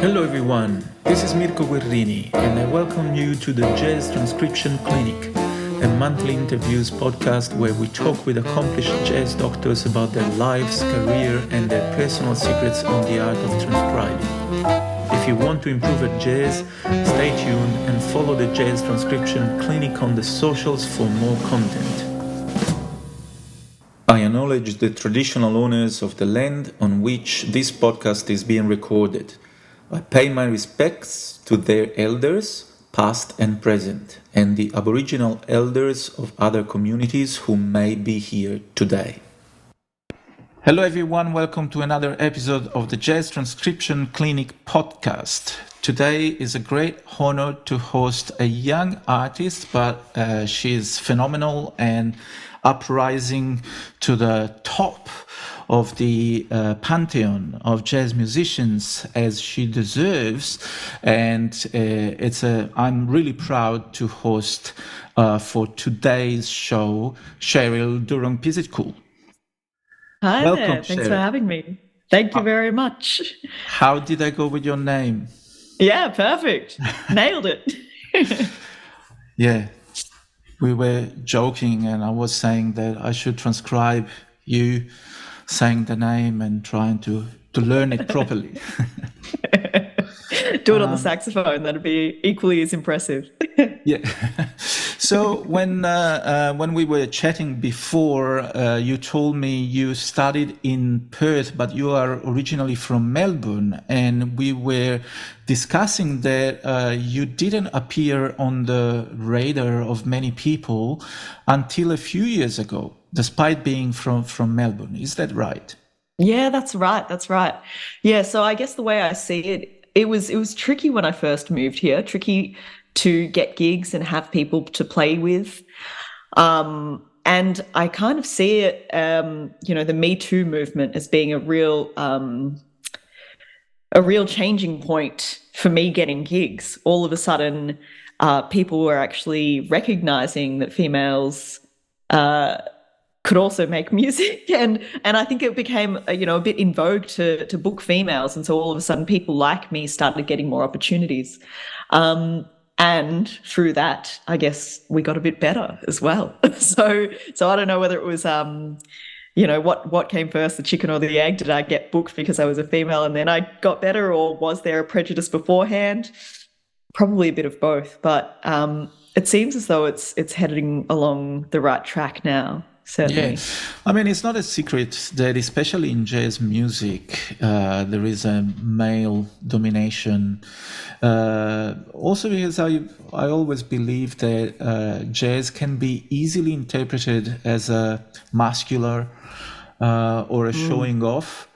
Hello everyone, this is Mirko Guerrini and I welcome you to the Jazz Transcription Clinic, a monthly interviews podcast where we talk with accomplished jazz doctors about their lives, career and their personal secrets on the art of transcribing. If you want to improve at jazz, stay tuned and follow the Jazz Transcription Clinic on the socials for more content. I acknowledge the traditional owners of the land on which this podcast is being recorded. I pay my respects to their elders, past and present, and the Aboriginal elders of other communities who may be here today. Hello everyone, welcome to another episode of the Jazz Transcription Clinic Podcast. Today is a great honor to host a young artist, but she's phenomenal and uprising to the top of the pantheon of jazz musicians as she deserves, and I'm really proud to host for today's show Cheryl Durongpisitkul. Hi Welcome, there, thanks Cheryl. for having me. Thank you very much. How did I go with your name? Yeah, perfect. Nailed it. Yeah, we were joking and I was saying that I should transcribe you saying the name and trying to learn it properly. Do it on the saxophone, that'd be equally as impressive. Yeah. So when we were chatting before, you told me you studied in Perth, but you are originally from Melbourne, and we were discussing that you didn't appear on the radar of many people until a few years ago, despite being from Melbourne. Is that right? Yeah, that's right. That's right. Yeah, so I guess the way I see it, it was tricky when I first moved here, tricky to get gigs and have people to play with. And I kind of see it, the Me Too movement as being a real changing point for me getting gigs. All of a sudden, people were actually recognizing that females could also make music, and I think it became a bit in vogue to book females, and so all of a sudden people like me started getting more opportunities, and through that I guess we got a bit better as well. So I don't know whether it was what came first, the chicken or the egg. Did I get booked because I was a female and then I got better, or was there a prejudice beforehand? Probably a bit of both, but it seems as though it's heading along the right track now. Certainly. Yeah, I mean, it's not a secret that especially in jazz music, there is a male domination. Also because I always believe that jazz can be easily interpreted as a muscular or a showing off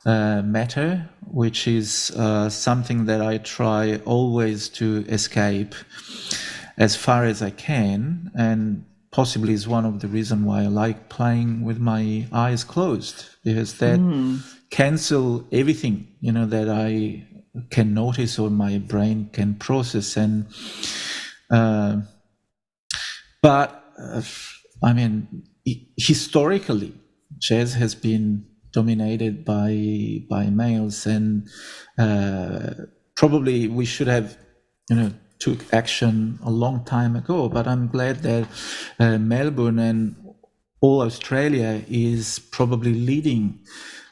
matter, which is something that I try always to escape as far as I can, and possibly is one of the reasons why I like playing with my eyes closed, because that cancel everything, that I can notice or my brain can process. And historically, jazz has been dominated by males, and probably we should have, took action a long time ago, but I'm glad that Melbourne and all Australia is probably leading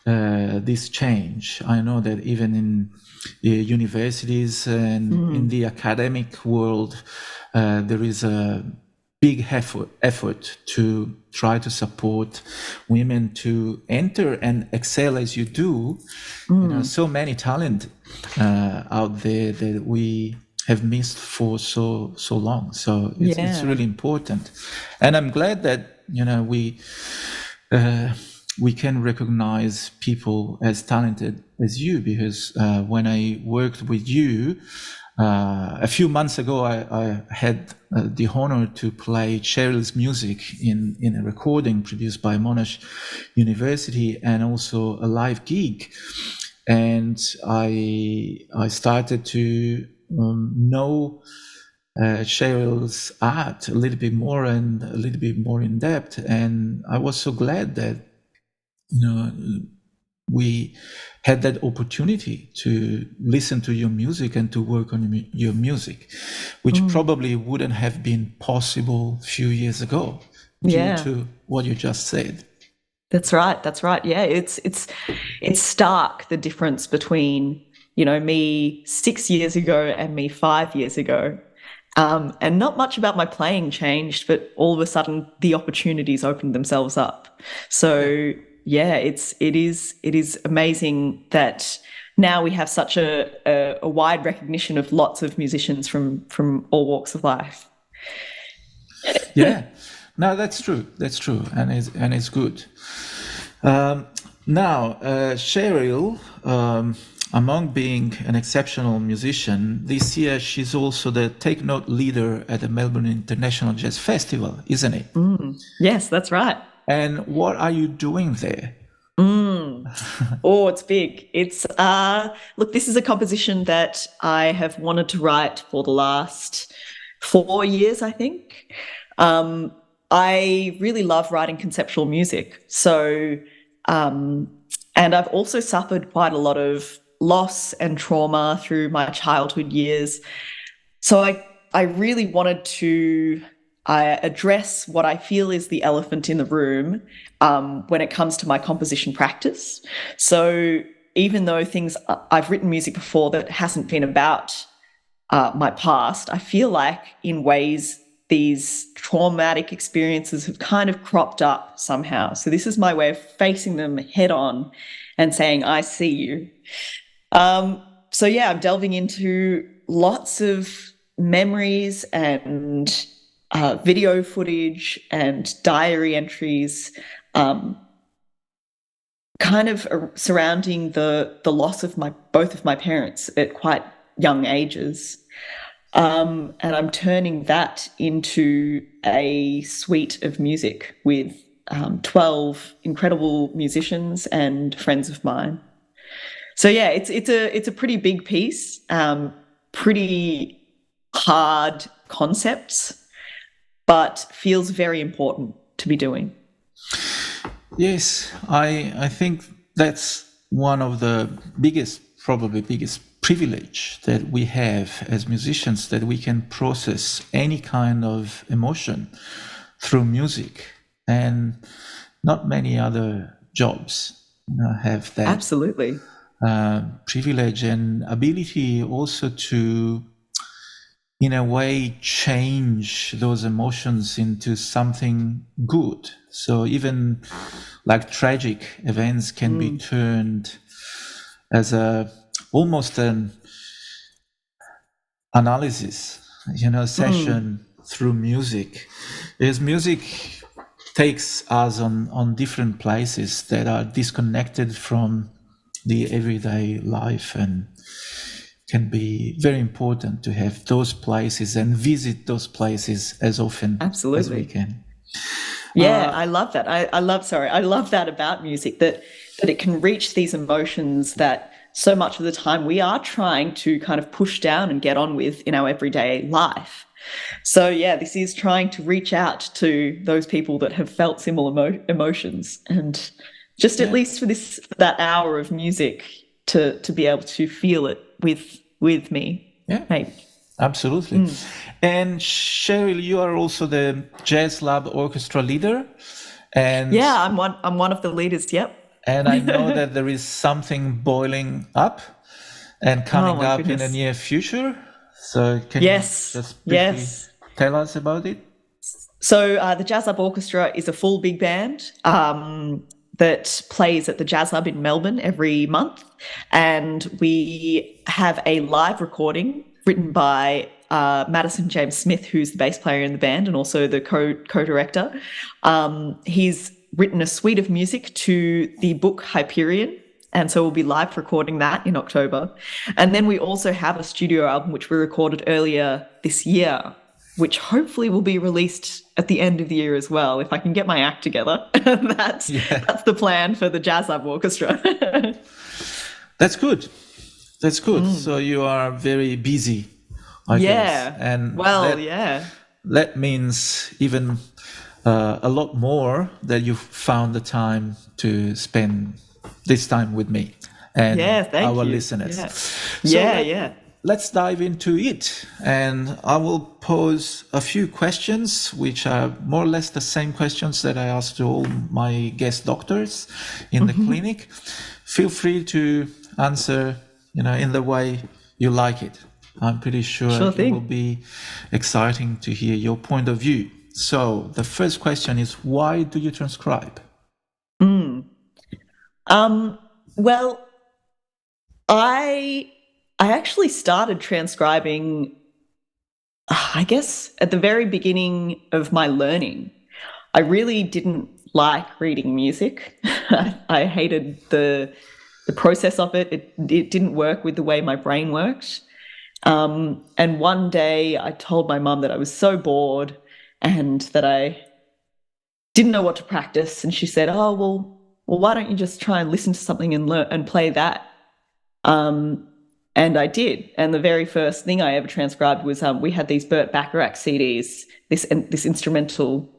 this change. I know that even in universities and in the academic world, there is a big effort to try to support women to enter and excel as you do. So many talent out there that we have missed for so long. So it's really important, and I'm glad that we can recognize people as talented as you, because when I worked with you a few months ago, I had the honor to play Cheryl's music in a recording produced by Monash University, and also a live gig, and I started to know Cheryl's art a little bit more and a little bit more in depth, and I was so glad that we had that opportunity to listen to your music and to work on your music, which probably wouldn't have been possible a few years ago due to what you just said. That's right. Yeah, it's stark, the difference between, me 6 years ago and me 5 years ago. And not much about my playing changed, but all of a sudden the opportunities opened themselves up. So yeah, it is amazing that now we have such a wide recognition of lots of musicians from all walks of life. Yeah, no, that's true, and it's good. Now, Cheryl, among being an exceptional musician, this year she's also the Take Note leader at the Melbourne International Jazz Festival, isn't it? Yes, that's right. And what are you doing there? Oh, it's big. It's look, this is a composition that I have wanted to write for the last 4 years, I think. I really love writing conceptual music. So, and I've also suffered quite a lot of loss and trauma through my childhood years. So I really wanted to address what I feel is the elephant in the room when it comes to my composition practice. So even though I've written music before that hasn't been about my past, I feel like in ways these traumatic experiences have kind of cropped up somehow. So this is my way of facing them head on and saying, I see you. So yeah, I'm delving into lots of memories and video footage and diary entries, kind of surrounding the loss of both of my parents at quite young ages. And I'm turning that into a suite of music with 12 incredible musicians and friends of mine. So yeah, it's a pretty big piece, pretty hard concepts, but feels very important to be doing. Yes, I think that's one of the probably biggest privilege that we have as musicians, that we can process any kind of emotion through music, and not many other jobs have that. Absolutely. Privilege and ability also to, in a way, change those emotions into something good. So even like tragic events can be turned as almost an analysis, session through music. Because music takes us on different places that are disconnected from the everyday life, and can be very important to have those places and visit those places as often as we can. Yeah, I love that. I love that about music, that it can reach these emotions that so much of the time we are trying to kind of push down and get on with in our everyday life. So yeah, this is trying to reach out to those people that have felt similar emotions, and just at least for that hour of music to be able to feel it with me. Yeah, maybe. Absolutely. And Cheryl, you are also the Jazz Lab Orchestra leader, and yeah, I'm one of the leaders. Yep. And I know that there is something boiling up and coming up in the near future. So can you just briefly tell us about it? So the Jazz Lab Orchestra is a full big band that plays at the Jazz Lab in Melbourne every month. And we have a live recording written by Madison James Smith, who's the bass player in the band and also the co-director. He's written a suite of music to the book Hyperion, and so we'll be live recording that in October. And then we also have a studio album which we recorded earlier this year, which hopefully will be released at the end of the year as well, if I can get my act together. That's the plan for the Jazz Lab Orchestra. That's good. So you are very busy, I guess. And that means even a lot more that you've found the time to spend this time with me and thank our you. listeners. Yeah. Let's dive into it. And I will pose a few questions, which are more or less the same questions that I ask to all my guest doctors in the clinic. Feel free to answer, in the way you like it. I'm pretty sure it will be exciting to hear your point of view. So the first question is, why do you transcribe? Well, I actually started transcribing, I guess, at the very beginning of my learning. I really didn't like reading music. I hated the process of it. It didn't work with the way my brain worked. And one day I told my mum that I was so bored and that I didn't know what to practice. And she said, "Oh, well, why don't you just try and listen to something and learn and play that?" And I did. And the very first thing I ever transcribed was we had these Burt Bacharach CDs, this instrumental,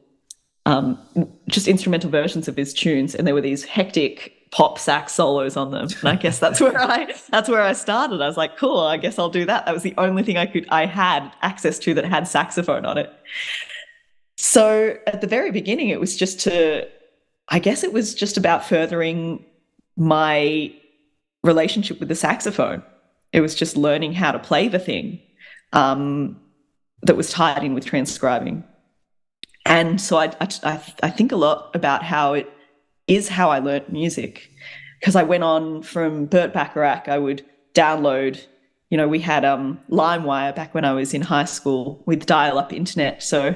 just instrumental versions of his tunes, and there were these hectic pop sax solos on them. And I guess that's where I started. I was like, cool, I guess I'll do that. That was the only thing I had access to that had saxophone on it. So at the very beginning, it was just about furthering my relationship with the saxophone. It was just learning how to play the thing that was tied in with transcribing. And so I think a lot about how it is how I learnt music, because I went on from Burt Bacharach. I would download, we had LimeWire back when I was in high school with dial-up internet. So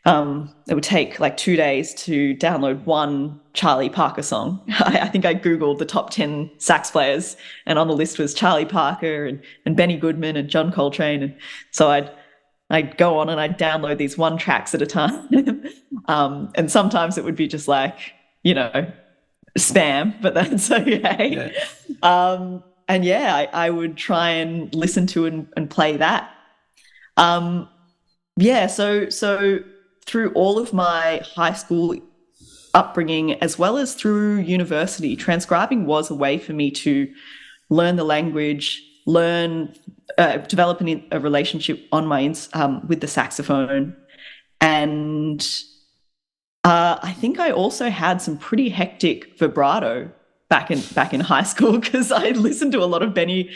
it would take like 2 days to download one Charlie Parker song. I think I Googled the top 10 sax players, and on the list was Charlie Parker and Benny Goodman and John Coltrane. And so I'd go on and I'd download these one tracks at a time. And sometimes it would be just like, spam, but that's okay. Yeah. And I would try and listen to and play that. So through all of my high school upbringing, as well as through university, transcribing was a way for me to learn the language, develop a relationship on my with the saxophone. And I think I also had some pretty hectic vibrato back in high school, because I listened to a lot of Benny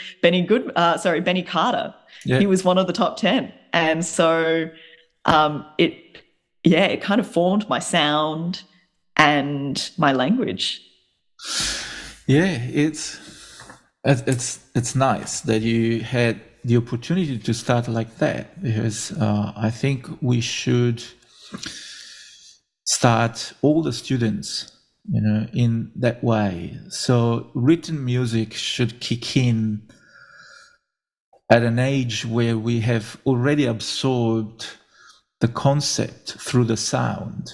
Carter. Yeah. He was one of the top 10. And so it kind of formed my sound and my language. Yeah, it's nice that you had the opportunity to start like that, because I think we should start all the students, in that way. So written music should kick in at an age where we have already absorbed the concept through the sound.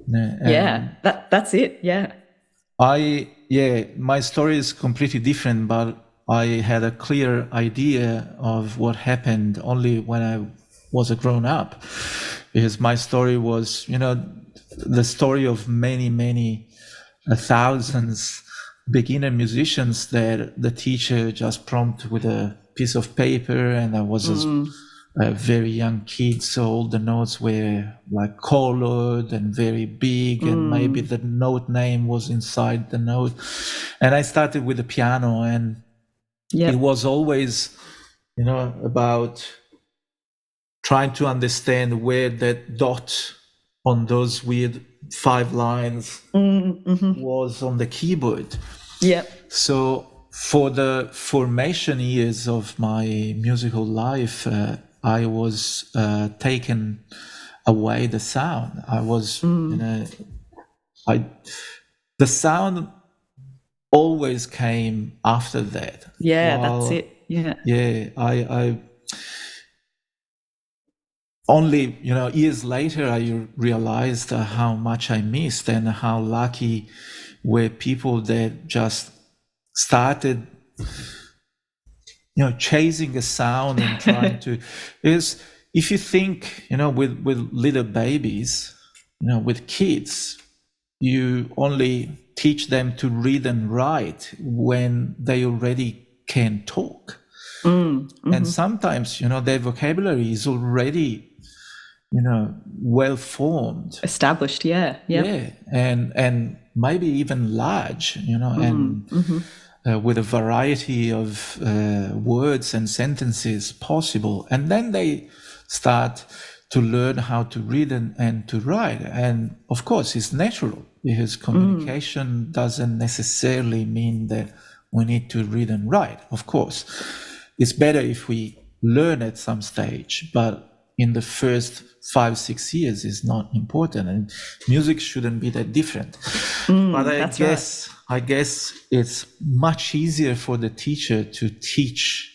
That's it. Yeah. My story is completely different, but I had a clear idea of what happened only when I was a grown up, because my story was, the story of many thousands beginner musicians that the teacher just prompted with a piece of paper, and I was a very young kid, so all the notes were like colored and very big, and maybe the note name was inside the note. And I started with the piano, and it was always, about trying to understand where that dot on those weird 5 lines was on the keyboard. Yeah. So for the formation years of my musical life, I was taken away the sound. I was, the sound always came after that. Yeah, that's it. Yeah. Yeah, I only, years later, I realized how much I missed, and how lucky were people that just started, chasing a sound and trying to. Is if you think, with little babies, with kids, you only teach them to read and write when they already can talk. And sometimes, their vocabulary is already, well formed, established. Yeah. And maybe even large, and with a variety of words and sentences possible. And then they start to learn how to read and to write. And of course, it's natural, because communication doesn't necessarily mean that we need to read and write. Of course, it's better if we learn at some stage, but in the first 5-6 years is not important, and music shouldn't be that different. But I guess it's much easier for the teacher to teach,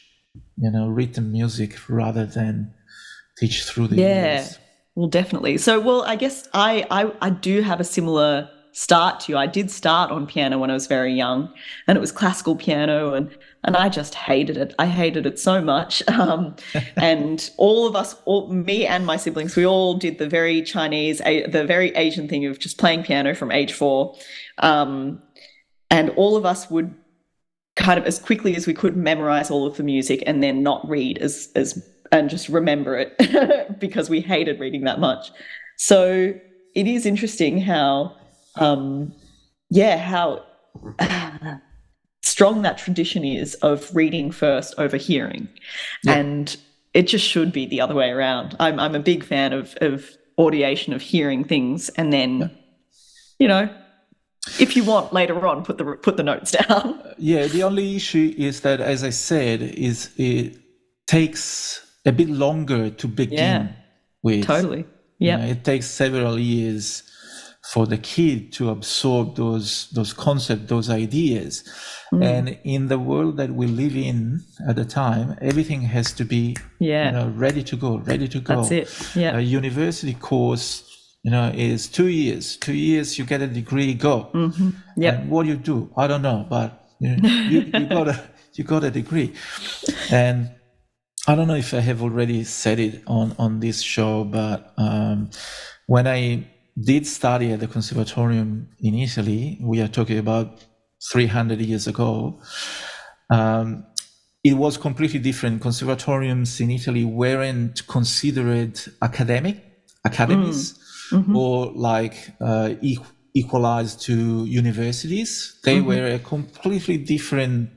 written music rather than teach through the years. Well, definitely. So, I guess I do have a similar start to you. I did start on piano when I was very young, and it was classical piano, and I just hated it. I hated it so much. And all of us, me and my siblings, we all did the very Asian thing of just playing piano from age 4. And all of us would kind of, as quickly as we could, memorize all of the music and then not read and just remember it because we hated reading that much. So it is interesting how strong that tradition is of reading first over hearing. And it just should be the other way around. I'm a big fan of audiation, of hearing things, and then if you want later on, put the notes down. The only issue is that, as I said, is it takes a bit longer to begin with. Totally. Yeah. It takes several years for the kid to absorb those concepts, those ideas. And in the world that we live in at the time, everything has to be ready to go. That's it. Yeah. A university course, is 2 years. 2 years, you get a degree, go. And what you do, I don't know, but you got a degree. And I don't know if I have already said it on this show, but when I did study at the conservatorium in Italy, we are talking about 300 years ago, it was completely different. Conservatoriums in Italy weren't considered academies or like equalized to universities. They were a completely different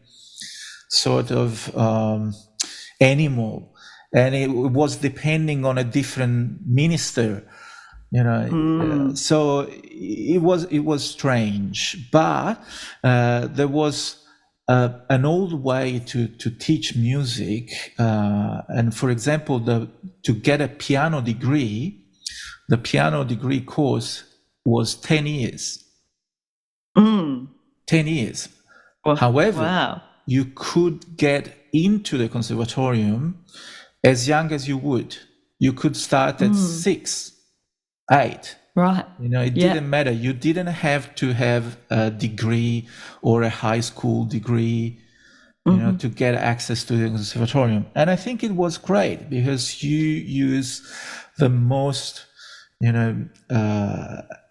sort of animal, and it was depending on a different minister. So it was strange, but there was an old way to teach music, and for example, to get a piano degree, the piano degree course was 10 years. 10 years. Well, however, you could get into the conservatorium as young as you would. You could start at 6, 8. Right. It didn't matter. You didn't have to have a degree or a high school degree, to get access to the conservatorium. And I think it was great because you use the most,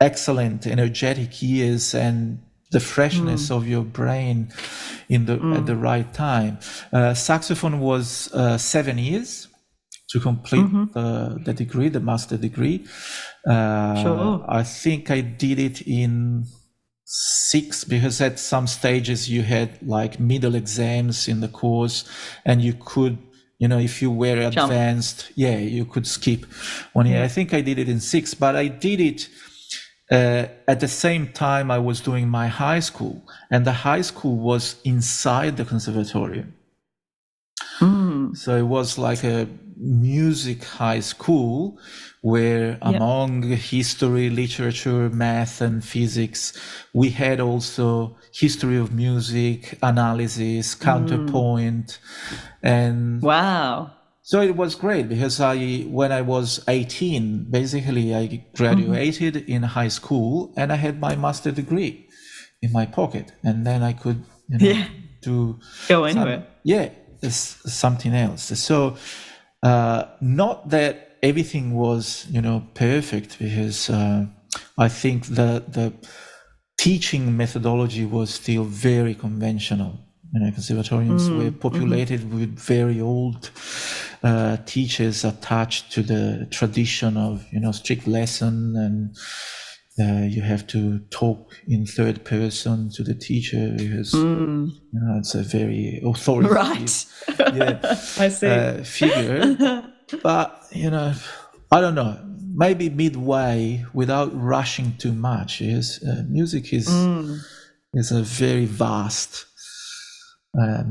excellent, energetic years and the freshness of your brain at the right time. Saxophone was 7 years to complete the degree, the master degree. I think I did it in 6 because at some stages you had like middle exams in the course, and you could, if you were advanced, you could skip 1 year. I think I did it in 6, but I did it at the same time I was doing my high school, and the high school was inside the conservatorium. So it was like a music high school where among history, literature, math and physics, we had also history of music, analysis, counterpoint. And so it was great because when I was 18, basically I graduated in high school and I had my master degree in my pocket, and then I could go anywhere. Something else. So not that everything was perfect, because I think the teaching methodology was still very conventional. Conservatoriums were populated with very old teachers attached to the tradition of, strict lesson, and you have to talk in third person to the teacher because it's a very authoritative I see. figure. But I don't know. Maybe midway, without rushing too much, is music is a very vast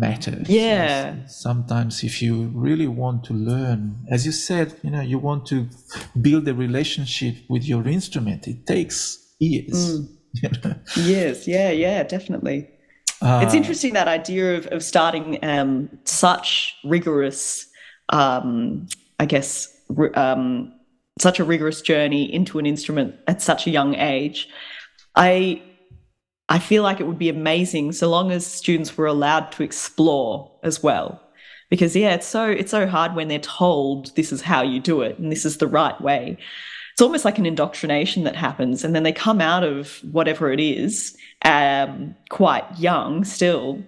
matter. Yeah. So sometimes, if you really want to learn, as you said, you want to build a relationship with your instrument, it takes years. Yes. Yeah. Definitely. It's interesting, that idea of starting such rigorous, such a rigorous journey into an instrument at such a young age. I feel like it would be amazing so long as students were allowed to explore as well. Because it's so hard when they're told this is how you do it and this is the right way. It's almost like an indoctrination that happens, and then they come out of whatever it is quite young still.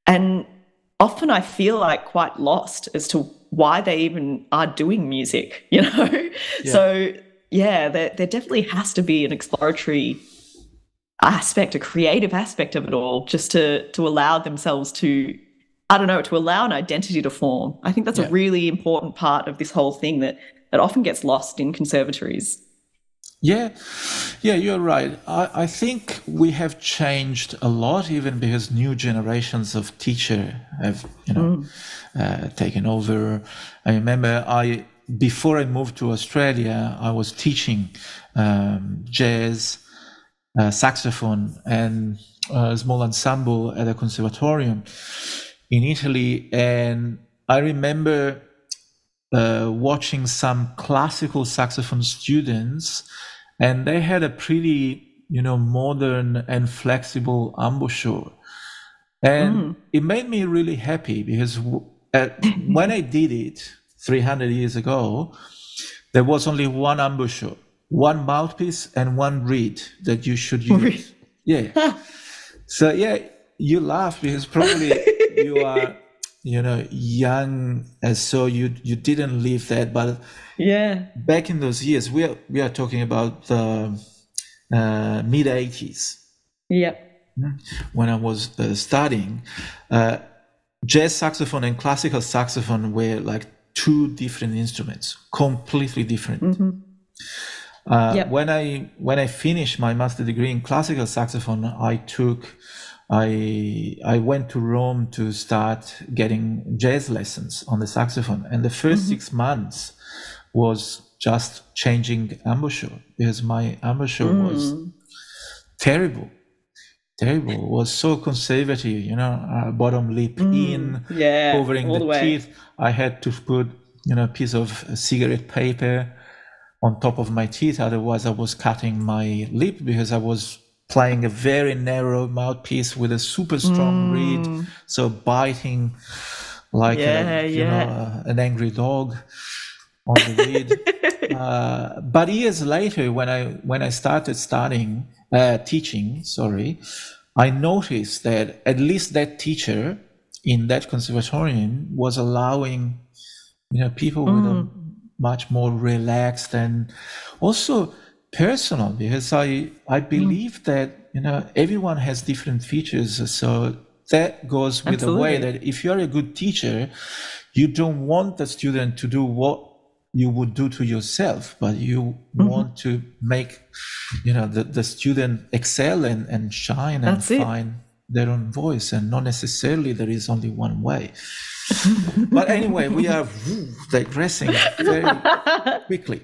And often I feel like quite lost as to why they even are doing music, Yeah. So there definitely has to be an exploratory aspect, a creative aspect of it all, just to allow themselves to, to allow an identity to form. I think that's a really important part of this whole thing that often gets lost in conservatories. Yeah, you're right. I think we have changed a lot, even because new generations of teachers have, taken over. I remember before I moved to Australia, I was teaching jazz, saxophone, and a small ensemble at a conservatorium in Italy. And I remember watching some classical saxophone students, and they had a pretty, modern and flexible embouchure. And it made me really happy because when I did it 300 years ago, there was only one embouchure, one mouthpiece, and one reed that you should use. So you laugh because probably you are young, and so you didn't live that. But back in those years, we are talking about the mid 80s. When I was studying, jazz saxophone and classical saxophone were like two different instruments, completely different. When I finished my master's degree in classical saxophone, I went to Rome to start getting jazz lessons on the saxophone, and the first 6 months was just changing embouchure because my embouchure was terrible. It was so conservative, bottom lip in, covering the teeth. I had to put, a piece of cigarette paper on top of my teeth. Otherwise, I was cutting my lip because I was playing a very narrow mouthpiece with a super strong reed, so biting like an angry dog on the reed. But years later, when I started teaching, I noticed that at least that teacher in that conservatorium was allowing people with a much more relaxed and also personal, because I believe that everyone has different features, so that goes with the way that if you're a good teacher, you don't want the student to do what you would do to yourself, but you want to make the student excel and shine and find their own voice, and not necessarily there is only one way. But anyway, we are digressing very quickly.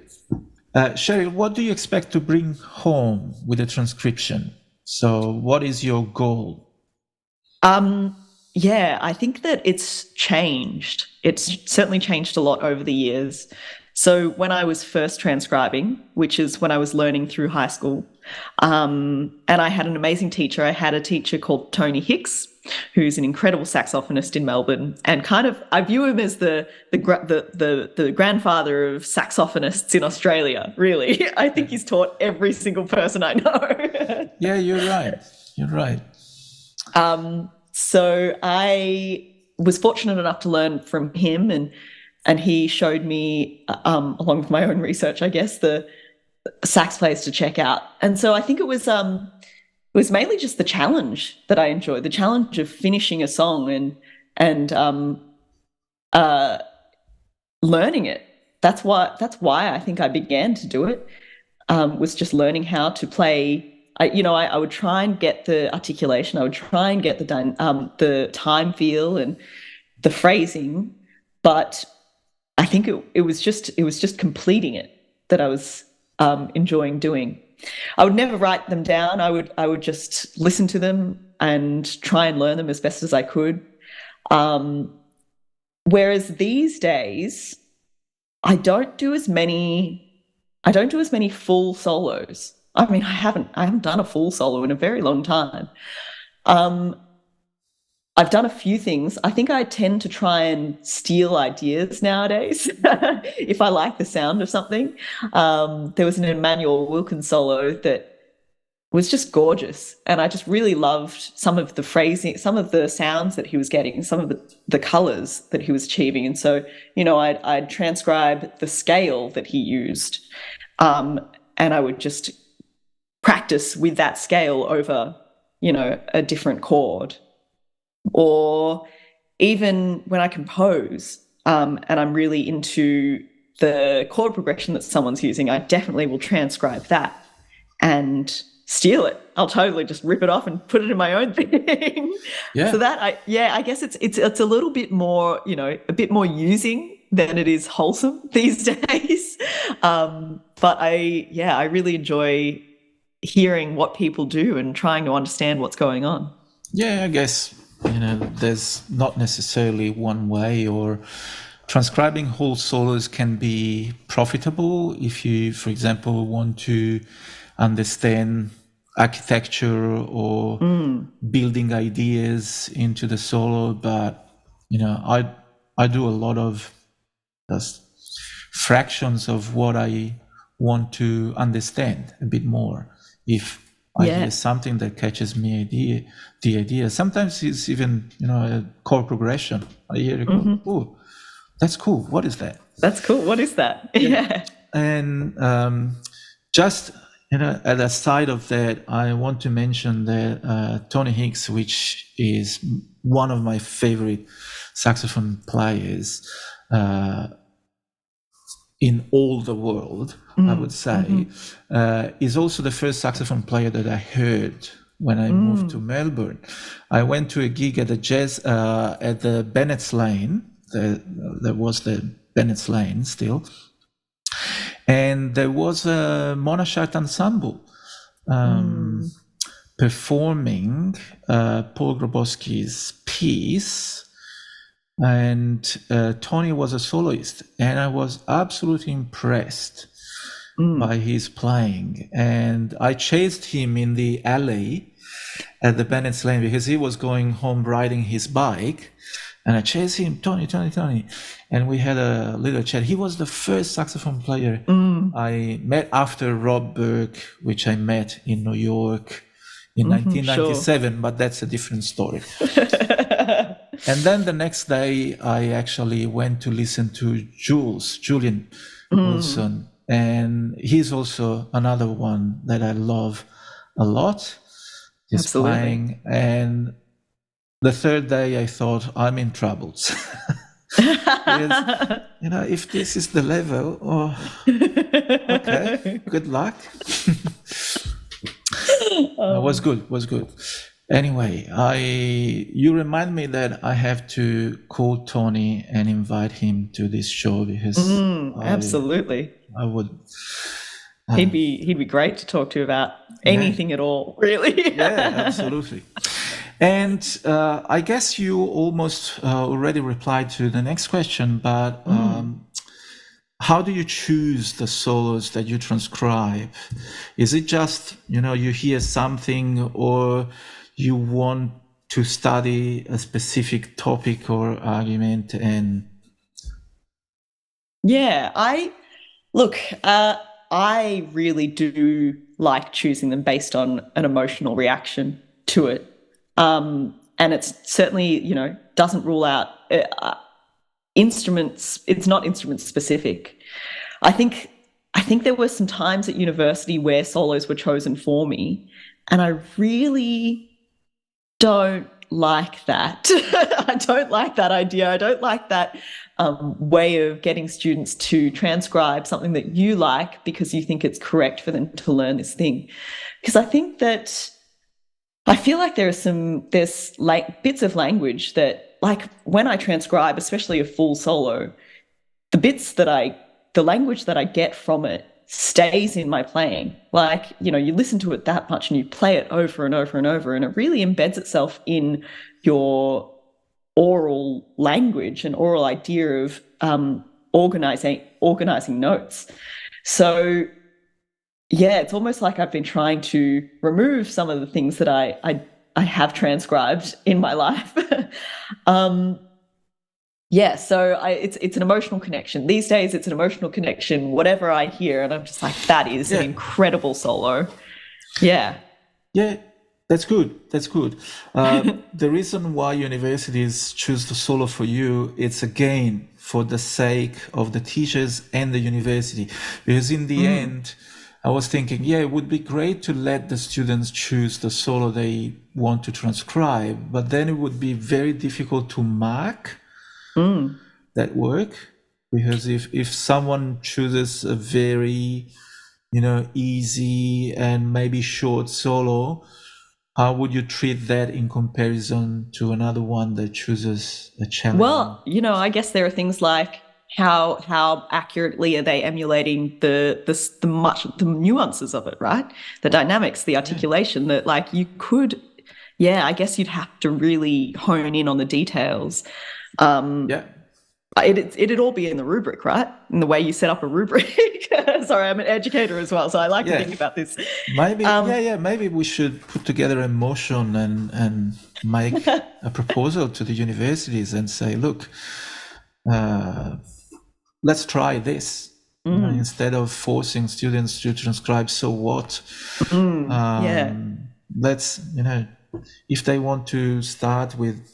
Cheryl, what do you expect to bring home with the transcription? So what is your goal? I think that it's changed. It's certainly changed a lot over the years. So when I was first transcribing, which is when I was learning through high school, and I had an amazing teacher. I had a teacher called Tony Hicks, who's an incredible saxophonist in Melbourne, and kind of I view him as the grandfather of saxophonists in Australia. Really, I think he's taught every single person I know. Yeah, you're right. You're right. So I was fortunate enough to learn from him, and he showed me, along with my own research, I guess, the sax players to check out. And so I think it was mainly just the challenge that I enjoyed, the challenge of finishing a song and learning it. That's why I think I began to do it. Was just learning how to play. I would try and get the articulation. I would try and get the time feel and the phrasing, but I think it was just completing it that I was enjoying doing. I would never write them down. I would just listen to them and try and learn them as best as I could. Whereas these days, I don't do as many full solos. I mean, I haven't done a full solo in a very long time. I've done a few things. I think I tend to try and steal ideas nowadays if I like the sound of something. There was an Emmanuel Wilkins solo that was just gorgeous, and I just really loved some of the phrasing, some of the sounds that he was getting, some of the colors that he was achieving. And so, I'd transcribe the scale that he used, and I would just practice with that scale over, a different chord. Or even when I compose, and I'm really into the chord progression that someone's using, I definitely will transcribe that and steal it. I'll totally just rip it off and put it in my own thing. Yeah. So that I guess it's a little bit more, a bit more using than it is wholesome these days. But I really enjoy hearing what people do and trying to understand what's going on. Yeah, I guess. There's not necessarily one way, or transcribing whole solos can be profitable if you, for example, want to understand architecture or building ideas into the solo. But, I do a lot of just fractions of what I want to understand a bit more. If I hear something that catches me the idea. Sometimes it's even, a chord progression. I hear it go, oh, that's cool. What is that? That's cool. What is that? Yeah. And just, at the side of that, I want to mention that Tony Hicks, which is one of my favorite saxophone players in all the world, I would say, is also the first saxophone player that I heard when I moved to Melbourne. I went to a gig at the Jazz at the Bennett's Lane. There was the Bennett's Lane still, and there was a Monachart ensemble performing Paul Grabowski's piece. And Tony was a soloist, and I was absolutely impressed by his playing. And I chased him in the alley at the Bennett's Lane because he was going home riding his bike, and I chased him, Tony, and we had a little chat. He was the first saxophone player I met after Rob Burke, which I met in New York in 1997, but that's a different story. And then the next day, I actually went to listen to Julian Wilson, and he's also another one that I love a lot. His playing. And the third day, I thought, I'm in troubles. Because, if this is the level, okay, good luck. Was good. Anyway, you remind me that I have to call Tony and invite him to this show because absolutely, I would. He'd be great to talk to about anything at all, really. Yeah, absolutely. And I guess you almost already replied to the next question, but how do you choose the solos that you transcribe? Is it just, you hear something, or you want to study a specific topic or argument? And Yeah, I really do like choosing them based on an emotional reaction to it. And it's certainly, doesn't rule out instruments. It's not instrument specific. I think there were some times at university where solos were chosen for me, and I really don't like that. I don't like that idea. I don't like that way of getting students to transcribe something that you like because you think it's correct for them to learn this thing. Because I feel like there's bits of language that, like when I transcribe, especially a full solo, the language that I get from it stays in my playing. Like, you listen to it that much and you play it over and over and over, and it really embeds itself in your oral language and oral idea of organizing notes. So yeah, it's almost like I've been trying to remove some of the things that I have transcribed in my life. Yeah, so it's an emotional connection. These days, it's an emotional connection, whatever I hear, and I'm just like, that is an incredible solo. Yeah. Yeah, that's good. That's good. The reason why universities choose the solo for you, it's again for the sake of the teachers and the university. Because in the end, I was thinking, it would be great to let the students choose the solo they want to transcribe, but then it would be very difficult to mark that work, because if someone chooses a very easy and maybe short solo, how would you treat that in comparison to another one that chooses a challenge? Well, I guess there are things like how accurately are they emulating the nuances of it, right? The dynamics, the articulation, that like you could, I guess you'd have to really hone in on the details. It'd all be in the rubric, right? In the way you set up a rubric. Sorry, I'm an educator as well, so I like to think about this. Maybe, maybe we should put together a motion and make a proposal to the universities and say, look, let's try this. Instead of forcing students to transcribe, so what? Let's, if they want to start with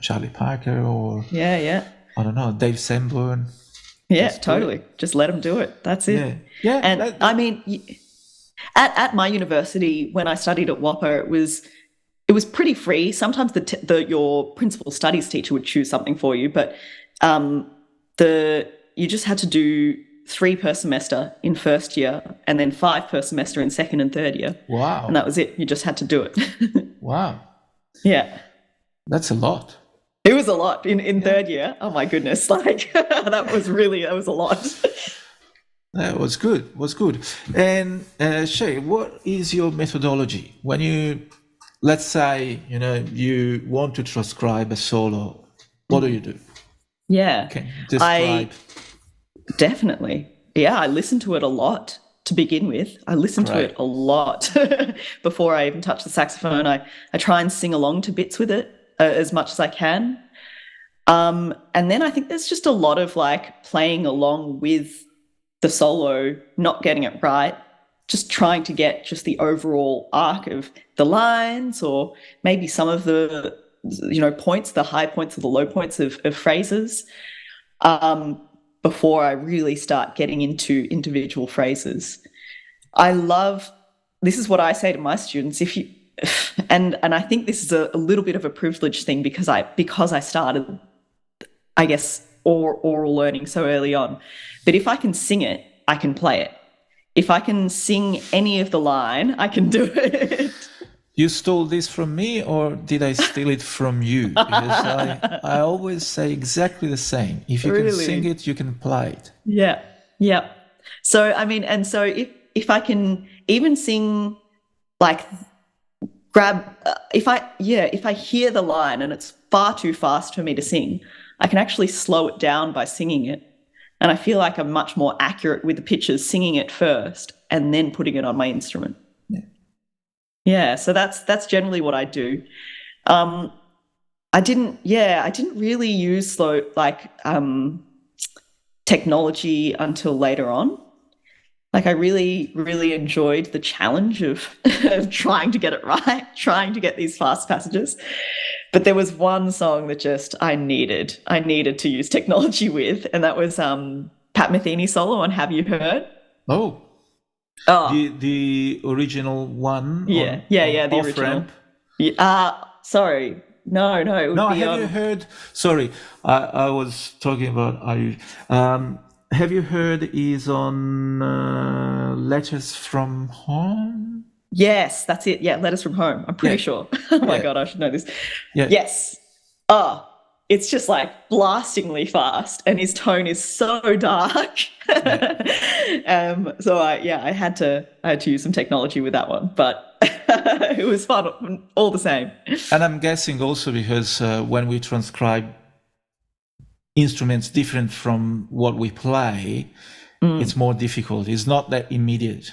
Charlie Parker or I don't know, Dave Sanborn. Yeah, totally. Just let them do it. That's it. Yeah. And I mean, at my university, when I studied at WAPA, it was pretty free. Sometimes your principal studies teacher would choose something for you, but you just had to do 3 per semester in first year and then 5 per semester in second and third year. Wow. And that was it. You just had to do it. Wow. Yeah. That's a lot. It was a lot in third year. Oh my goodness. Like that was a lot. That was good. And Shay, what is your methodology when you, let's say, you want to transcribe a solo? What do you do? Yeah. Can you describe? Definitely. Yeah, I listen to it a lot to begin with. I listen to it a lot before I even touch the saxophone. I try and sing along to bits with it as much as I can. And then I think there's just a lot of like playing along with the solo, not getting it right, just trying to get just the overall arc of the lines, or maybe some of the points, the high points or the low points of phrases, before I really start getting into individual phrases. This is what I say to my students, and I think this is a little bit of a privileged thing because I started, I guess, oral learning so early on. But if I can sing it, I can play it. If I can sing any of the line, I can do it. You stole this from me, or did I steal it from you? Because I always say exactly the same. If you can sing it, you can play it. Yeah. So I mean, and so if I can even sing, like if I hear the line and it's far too fast for me to sing, I can actually slow it down by singing it. And I feel like I'm much more accurate with the pitches, singing it first and then putting it on my instrument. Yeah, so that's generally what I do. I didn't really use technology until later on. Like, I really, really enjoyed the challenge of trying to get it right, trying to get these fast passages. But there was one song that just I needed to use technology with, and that was Pat Metheny's solo on "Have You Heard?" Oh, the original one. Yeah, the original. Yeah, sorry, no, it would be. Have you heard? Sorry, I was talking about. Have you heard? Is on Letters from Home. Yes, that's it. Yeah, Letters from Home. I'm pretty sure. Oh my God, I should know this. Yeah. Yes. It's just like blastingly fast, and his tone is so dark. So I had to use some technology with that one, but it was fun all the same. And I'm guessing also because when we transcribe instruments different from what we play, it's more difficult. It's not that immediate.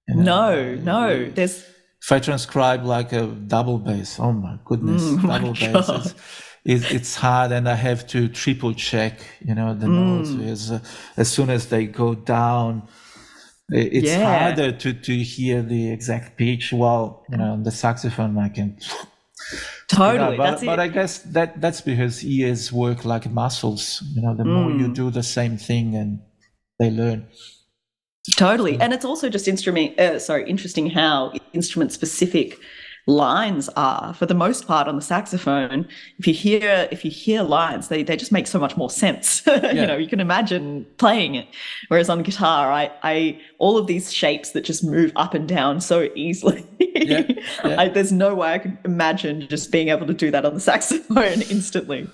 No. If I transcribe like a double bass, oh my goodness, double bass it's hard, and I have to triple check, the notes, because as soon as they go down, it's harder to hear the exact pitch. While on the saxophone I can totally. But I guess that's because ears work like muscles. The more you do the same thing, and they learn. Totally. And it's also just interesting how instrument-specific lines are. For the most part on the saxophone, if you hear lines, they just make so much more sense. You can imagine playing it. Whereas on guitar, I all of these shapes that just move up and down so easily. There's no way I could imagine just being able to do that on the saxophone instantly.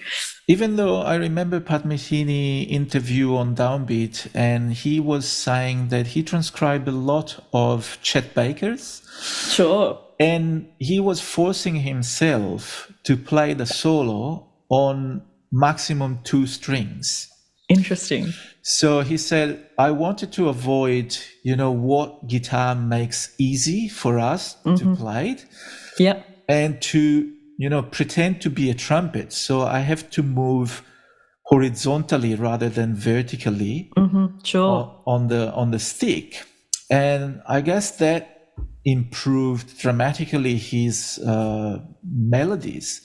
Even though I remember Pat Metheny interview on Downbeat, and he was saying that he transcribed a lot of Chet Baker's. Sure. And he was forcing himself to play the solo on maximum 2 strings. Interesting. So he said, I wanted to avoid, what guitar makes easy for us to play it. Yeah. And to, pretend to be a trumpet. So I have to move horizontally rather than vertically sure. on the stick. And I guess that improved dramatically his melodies.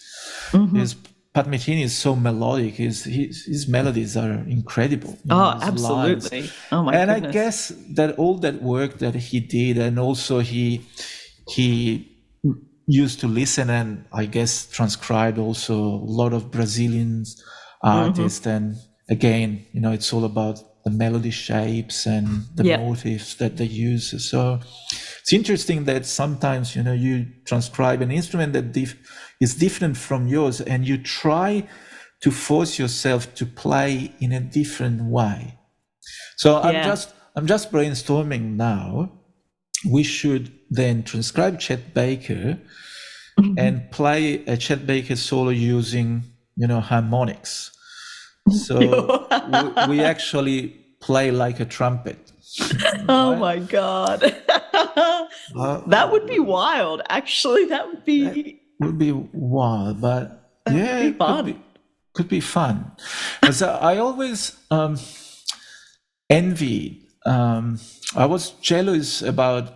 His Pat Metheny is so melodic. His melodies are incredible. Absolutely. Lines. Oh my goodness. And I guess that all that work that he did, and also he used to listen and I guess transcribed also a lot of Brazilian artists. And again, it's all about the melody shapes and the motifs that they use. So it's interesting that sometimes, you transcribe an instrument that is different from yours, and you try to force yourself to play in a different way. So I'm just brainstorming now. We should then transcribe Chet Baker and play a Chet Baker solo using, harmonics. So we actually play like a trumpet. Oh my God. That would be wild. Actually, that would be wild, but could be fun. Because I always envied. I was jealous about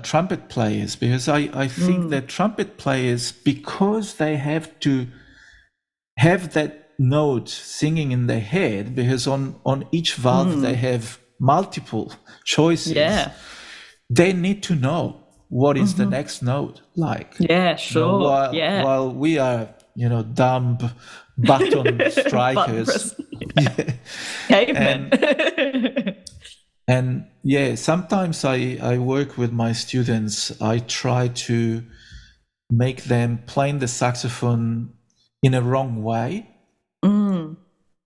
trumpet players, because I think that trumpet players, because they have to have that note singing in their head, because on each valve they have multiple choices. Yeah. They need to know what is the next note like. Yeah, sure. While we are, dumb button strikers. Cavemen. And sometimes I work with my students. I try to make them playing the saxophone in a wrong way.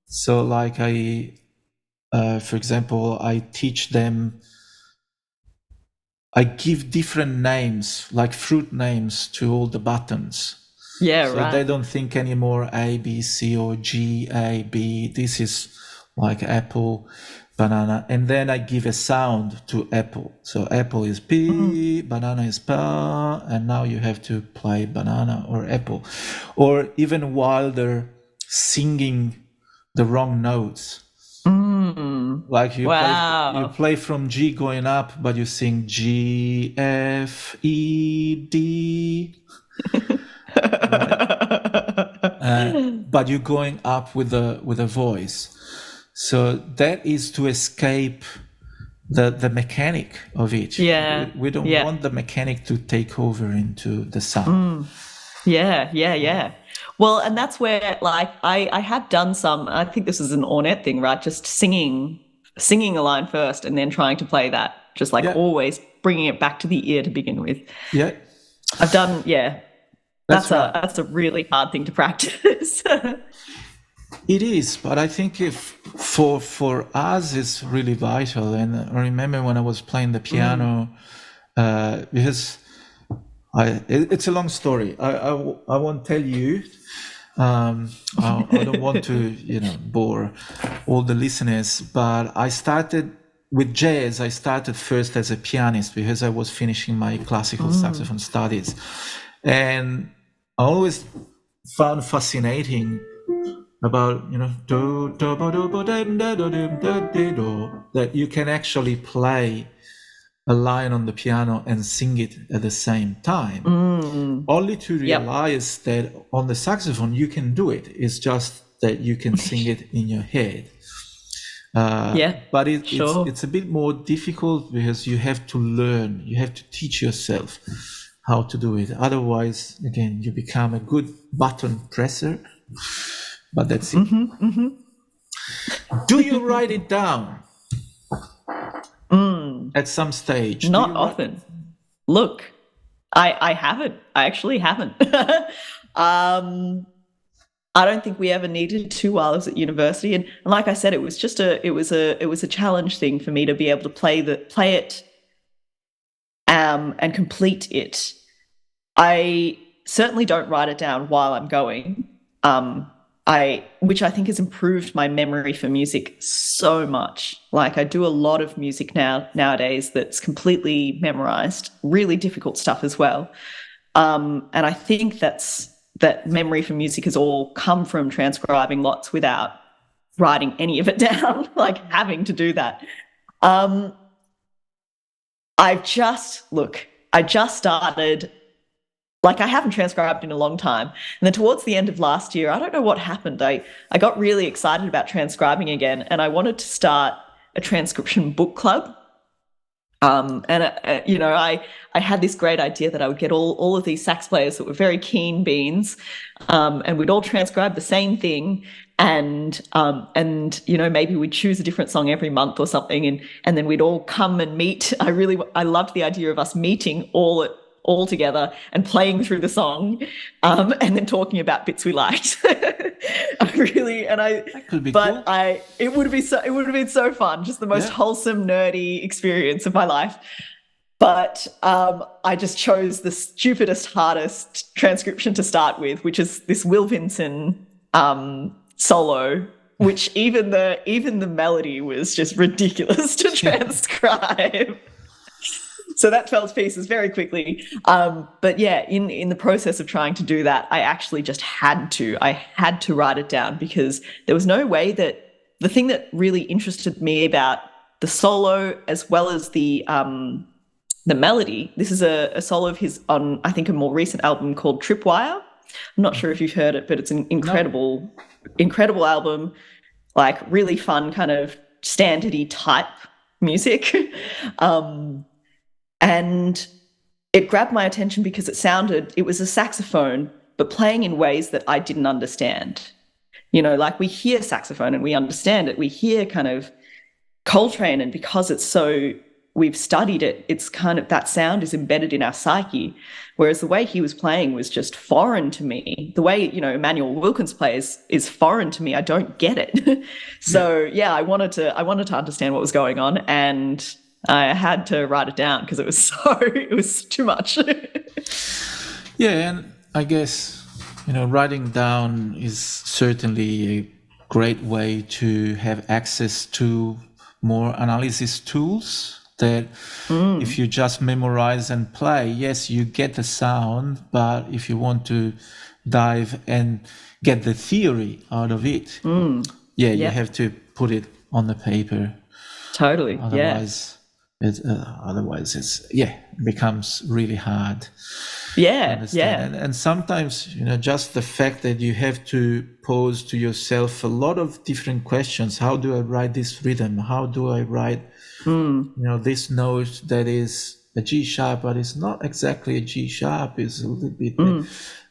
So like for example, I teach them, I give different names, like fruit names, to all the buttons. Yeah, so they don't think anymore A, B, C, or G, A, B. This is like apple, banana, and then I give a sound to apple. So apple is P, banana is pa, and now you have to play banana or apple. Or even wilder, singing the wrong notes. Like you play from G going up, but you sing G, F, E, D. But you're going up with a voice. So that is to escape the mechanic of it. Yeah. We don't want the mechanic to take over into the sound. Yeah. Well, and that's where, like, I have done some, I think this is an Ornette thing, right? Just singing a line first and then trying to play that, just like always bringing it back to the ear to begin with. Yeah. I've done, that's a really hard thing to practice. It is, but I think if for us it's really vital. And I remember when I was playing the piano, because it's a long story. I won't tell you. I don't want to bore all the listeners, but I started with jazz. I started first as a pianist because I was finishing my classical saxophone studies, and I always found fascinating about that you can actually play a line on the piano and sing it at the same time, only to realize that on the saxophone you can do it. It's just that you can sing it in your head. But it's a bit more difficult because you have to learn, you have to teach yourself how to do it. Otherwise, again, you become a good button presser, but that's it. Do you write it down at some stage? Not often. Look, I haven't. I actually haven't. I don't think we ever needed to while I was at university. And like I said, it was just a challenge thing for me to be able to play it and complete it. I certainly don't write it down while I'm going, which I think has improved my memory for music so much. Like, I do a lot of music nowadays that's completely memorized, really difficult stuff as well. And I think that memory for music has all come from transcribing lots without writing any of it down, like having to do that. I just started, like, I haven't transcribed in a long time. And then towards the end of last year, I don't know what happened. I got really excited about transcribing again, and I wanted to start a transcription book club. I had this great idea that I would get all of these sax players that were very keen beans, and we'd all transcribe the same thing, and maybe we'd choose a different song every month or something, and then we'd all come and meet. I loved the idea of us meeting all together and playing through the song, and then talking about bits we liked. That could be cool. It would have been so fun, just the most wholesome, nerdy experience of my life. But I just chose the stupidest, hardest transcription to start with, which is this Will Vinson solo, which even the melody was just ridiculous to transcribe. So that fell to pieces very quickly. But yeah, in the process of trying to do that, I actually just had to write it down, because there was no way that the thing that really interested me about the solo as well as the melody, this is a solo of his on, I think, a more recent album called Tripwire. I'm not sure if you've heard it, but it's an incredible album, like really fun kind of standardy type music. And it grabbed my attention because it was a saxophone, but playing in ways that I didn't understand. Like, we hear saxophone and we understand it. We hear kind of Coltrane, and because we've studied it, it's kind of, that sound is embedded in our psyche. Whereas the way he was playing was just foreign to me. The way, Emmanuel Wilkins plays is foreign to me. I don't get it. So I wanted to understand what was going on, and I had to write it down because it was too much. Yeah, and I guess, writing down is certainly a great way to have access to more analysis tools that if you just memorize and play, yes, you get the sound, but if you want to dive and get the theory out of it, you have to put it on the paper. Totally. Otherwise, it becomes really hard. Yeah. And sometimes, just the fact that you have to pose to yourself a lot of different questions. How do I write this rhythm? How do I write, this note that is a G sharp, but it's not exactly a G sharp. It's a little bit.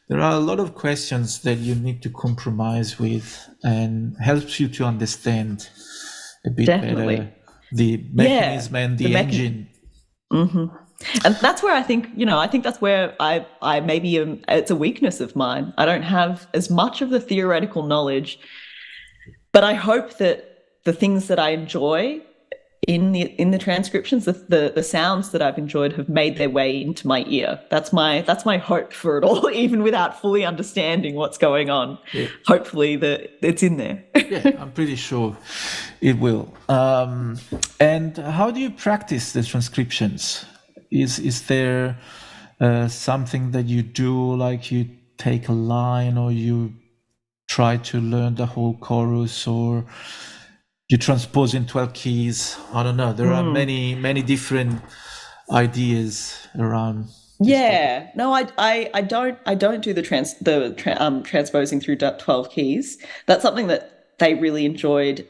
There are a lot of questions that you need to compromise with, and helps you to understand a bit better the mechanism and the engine. And that's where I think, that's where I maybe it's a weakness of mine. I don't have as much of the theoretical knowledge, but I hope that the things that I enjoy in the transcriptions, the sounds that I've enjoyed have made their way into my ear. That's my hope for it all, even without fully understanding what's going on. Yeah. Hopefully that it's in there. Yeah, I'm pretty sure it will. And how do you practice the transcriptions? Is there something that you do, like you take a line, or you try to learn the whole chorus, or you transpose in 12 keys? I don't know. There are many different ideas around. Yeah, no, I don't do the transposing through 12 keys. That's something that they really enjoyed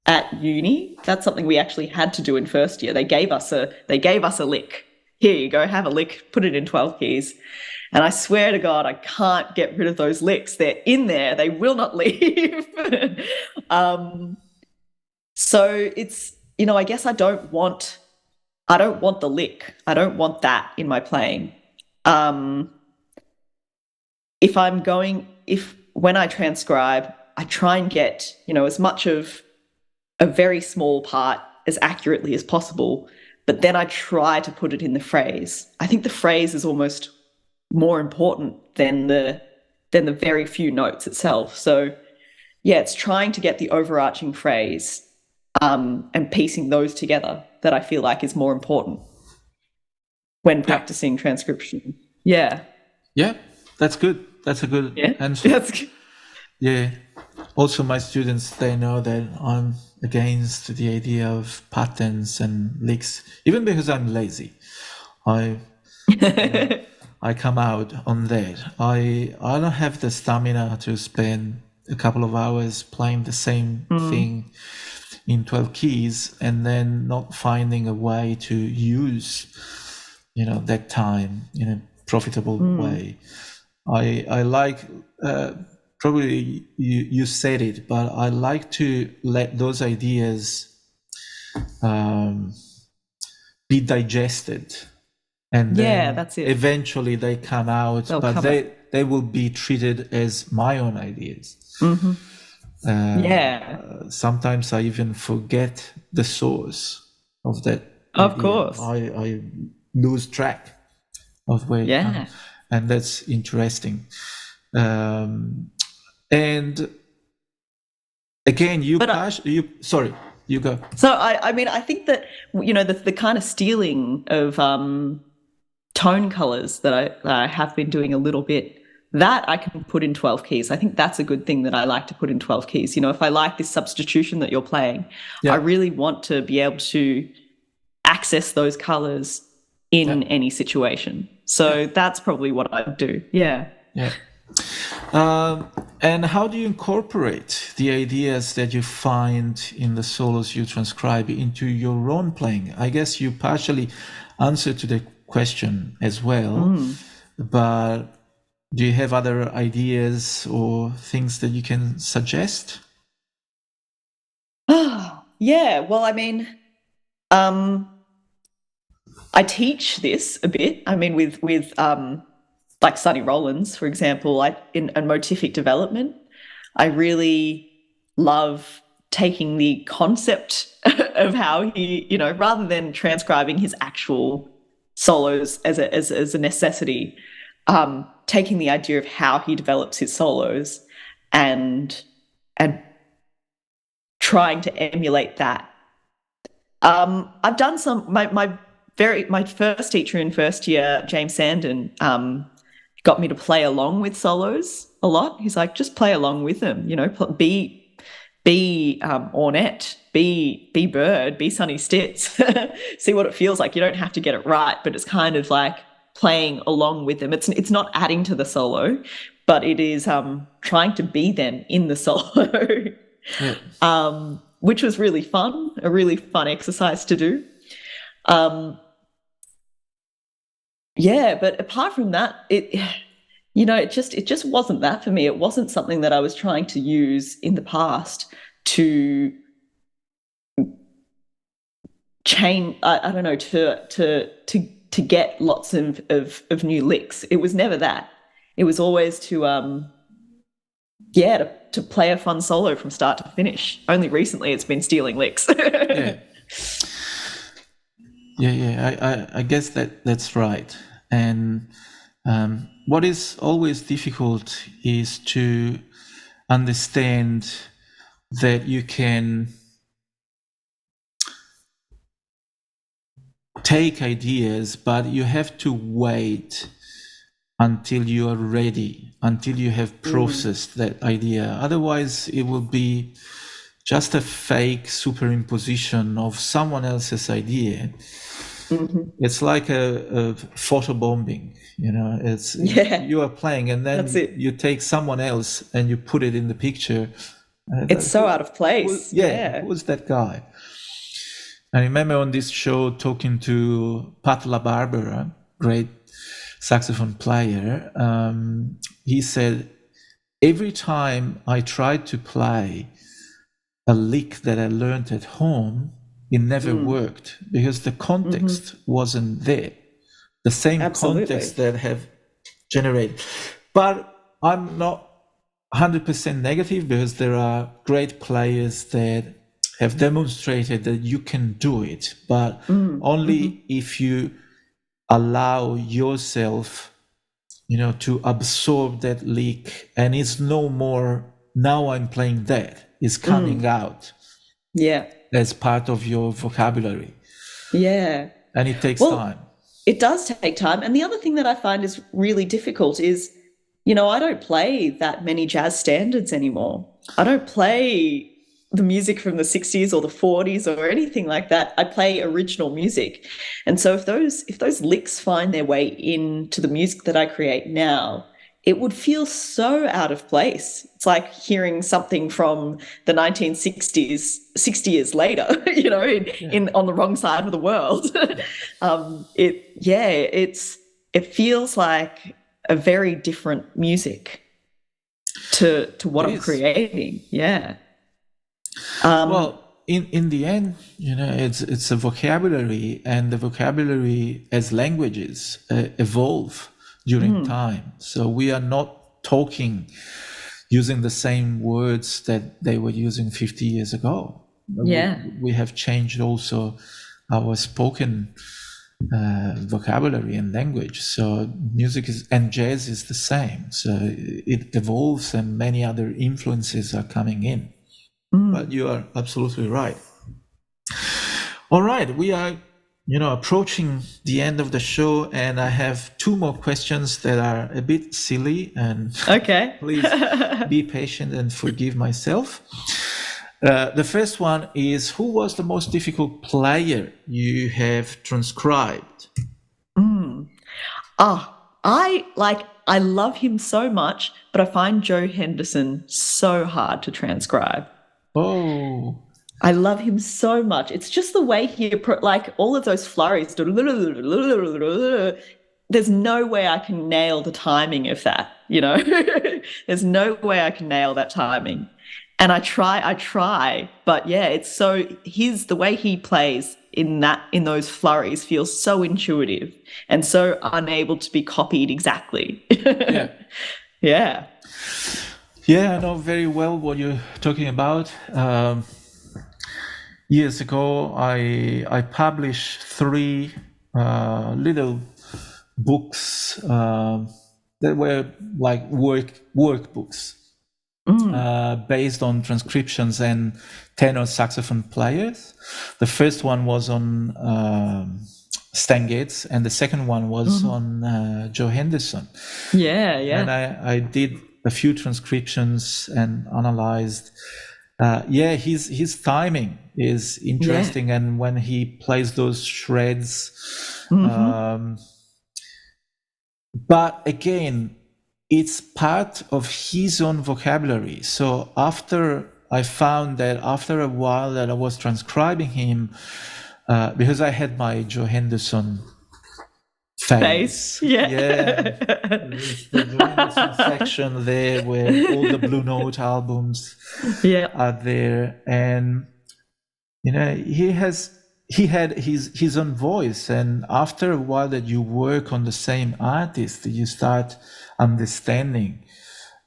at uni. That's something we actually had to do in first year. They gave us a lick. Here you go, have a lick, put it in 12 keys. And I swear to God, I can't get rid of those licks. They're in there. They will not leave. So it's, I guess I don't want the lick. I don't want that in my playing. When I transcribe, I try and get, as much of a very small part as accurately as possible, but then I try to put it in the phrase. I think the phrase is almost more important than the very few notes itself. So yeah, it's trying to get the overarching phrase and piecing those together that I feel like is more important when practicing transcription. Yeah. Yeah, that's good. That's a good answer. That's good. Yeah. Also, my students, they know that I'm against the idea of patterns and licks, even because I'm lazy. I come out on that. I don't have the stamina to spend a couple of hours playing the same thing in 12 keys and then not finding a way to use, that time in a profitable way. I like, probably you said it, but I like to let those ideas be digested, and then that's it. Eventually they come out, they will be treated as my own ideas. Sometimes I even forget the source of that of idea. Course I lose track of where it comes, and that's interesting. And again, you go. So I think that the kind of stealing of tone colors that I have been doing a little bit, that I can put in 12 keys. I think that's a good thing that I like to put in 12 keys. If I like this substitution that you're playing, I really want to be able to access those colors in any situation. So that's probably what I do. Yeah. And how do you incorporate the ideas that you find in the solos you transcribe into your own playing? I guess you partially answered to the question as well, but do you have other ideas or things that you can suggest? Yeah, well, I teach this a bit. With like Sonny Rollins, for example, in motific development, I really love taking the concept of how he, rather than transcribing his actual solos as a necessity, taking the idea of how he develops his solos and trying to emulate that. I've done some. My first teacher in first year, James Sandon, got me to play along with solos a lot. He's like, just play along with them. You know, be Ornette, be Bird, be Sonny Stitz. See what it feels like. You don't have to get it right, but it's kind of like playing along with them. It's not adding to the solo, but it is trying to be them in the solo. Yeah. Which was really fun, a really fun exercise to do. Yeah, but apart from that, it just wasn't that for me. It wasn't something that I was trying to use in the past to change. I don't know, to get lots of new licks. It was never that. It was always to play a fun solo from start to finish. Only recently it's been stealing licks. Yeah. I guess that's right. And what is always difficult is to understand that you can take ideas, but you have to wait until you are ready, until you have processed that idea. Otherwise, it will be just a fake superimposition of someone else's idea. Mm-hmm. It's like a photobombing, you know. You are playing, and then you take someone else and you put it in the picture. It's so out of place. Who's that guy? I remember on this show talking to Pat LaBarbera, great saxophone player. He said, every time I tried to play a lick that I learned at home, it never worked because the context wasn't there. The same context that have generated. But I'm not 100% negative because there are great players that have demonstrated that you can do it, but only if you allow yourself, to absorb that lick, and it's no more, now I'm playing that, it's coming out. Yeah. As part of your vocabulary. Yeah. And it takes time. It does take time. And the other thing that I find is really difficult is, I don't play that many jazz standards anymore. I don't play the music from the 60s or the 40s or anything like that. I play original music. And so if those licks find their way into the music that I create now, it would feel so out of place. It's like hearing something from the 1960s, 60 years later, on the wrong side of the world. It feels like a very different music to what I'm creating. Yeah. Well, in the end, it's a vocabulary, and the vocabulary as languages evolve during time. So we are not talking using the same words that they were using 50 years ago. Yeah. We have changed also our spoken vocabulary and language. So music and jazz is the same. So it evolves, and many other influences are coming in. But you are absolutely right. All right, we are approaching the end of the show, and I have two more questions that are a bit silly, and please be patient and forgive myself. The first one is, who was the most difficult player you have transcribed? I love him so much, but I find Joe Henderson so hard to transcribe. Oh. I love him so much. It's just the way he all of those flurries. There's no way I can nail the timing of that, There's no way I can nail that timing. And I try, but yeah, it's so the way he plays in those flurries feels so intuitive and so unable to be copied exactly. Yeah. Yeah. Yeah, I know very well what you're talking about. Years ago, I published 3 little books that were like workbooks. based on transcriptions and tenor saxophone players. The first one was on Stan Getz, and the second one was on Joe Henderson. Yeah. And I did a few transcriptions and analyzed. His timing is interesting, and when he plays those shreds. But again, it's part of his own vocabulary. So I found that after a while that I was transcribing him, because I had my Joe Henderson phase. There's the Joe Henderson section there where all the Blue Note albums are there, and he had his own voice, and after a while that you work on the same artist, you start understanding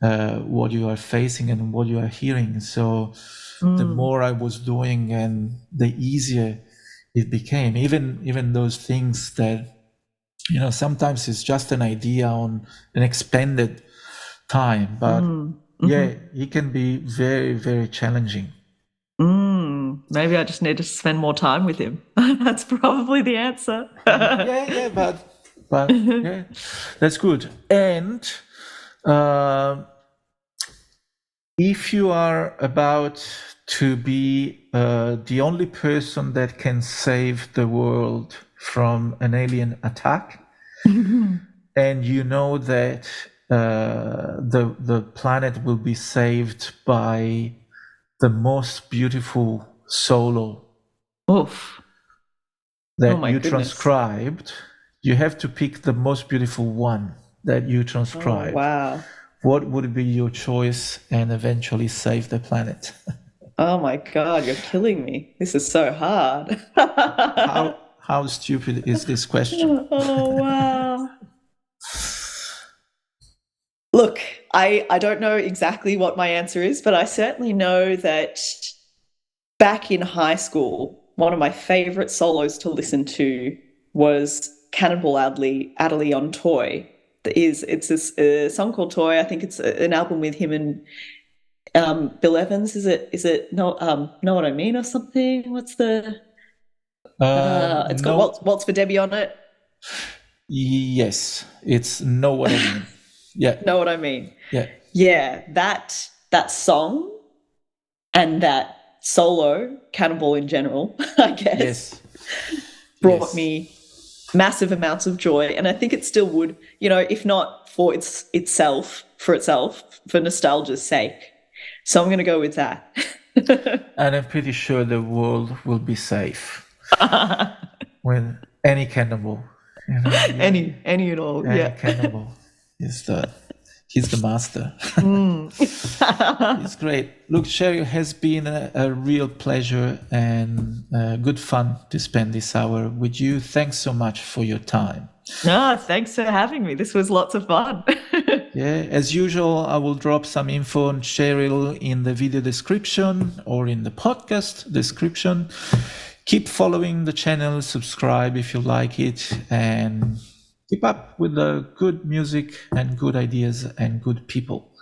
what you are facing and what you are hearing. So the more I was doing, and the easier it became. Even those things that sometimes it's just an idea on an expanded time, but it can be very, very challenging. Maybe I just need to spend more time with him. That's probably the answer. but yeah, that's good. And if you are about to be the only person that can save the world from an alien attack, and you know that the planet will be saved by the most beautiful solo that you transcribed, you have to pick the most beautiful one that you transcribed. Wow. What would be your choice and eventually save the planet? Oh my God, you're killing me. This is so hard. How stupid is this question? Oh, wow. Look, I don't know exactly what my answer is, but I certainly know that back in high school, one of my favorite solos to listen to was Cannonball Adderley on Toy. It's a song called Toy. I think it's an album with him and Bill Evans. Is it Know What I Mean or something? What's the it's got Waltz for Debbie on it. Yes, it's Know What I Mean. Yeah. Know What I Mean. Yeah. Yeah, that song and that solo, Cannonball in general, I guess, brought me massive amounts of joy. And I think it still would, if not for itself, for nostalgia's sake. So I'm going to go with that. And I'm pretty sure the world will be safe with any Cannonball. Any at all. Cannonball. He's the master. It's great. Look, Cheryl, has been a real pleasure and good fun to spend this hour with you. Thanks so much for your time. No, thanks for having me. This was lots of fun. Yeah, as usual, I will drop some info on Cheryl in the video description or in the podcast description. Keep following the channel, subscribe if you like it, and keep up with the good music and good ideas and good people.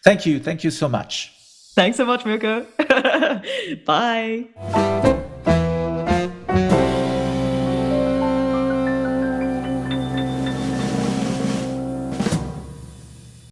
Thank you. Thank you so much. Thanks so much, Mirko. Bye.